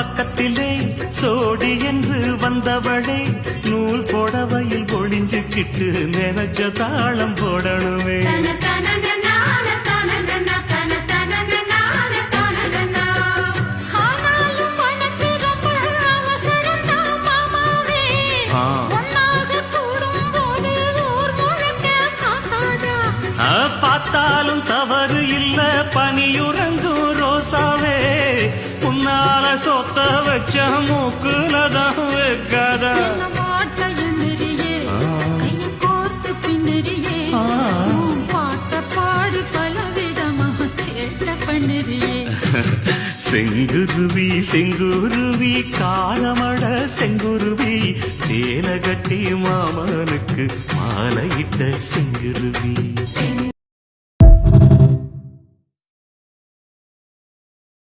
பக்கத்திலே சோடி என்று வந்தவளே நூல் புடவையில் ஒளிஞ்சுக்கிட்டு நினைச்ச தாளம் போடணுமே. பார்த்தாலும் தவறு இல்ல பனியுறங்கும் ரோசாவே உன்னால சொத்த வச்ச மூக்குலதான் வைக்காத செங்குருவி செங்குருவி காலமட செங்குருவி சேல கட்டி மாமனுக்கு மாலையிட்ட செங்குருவி.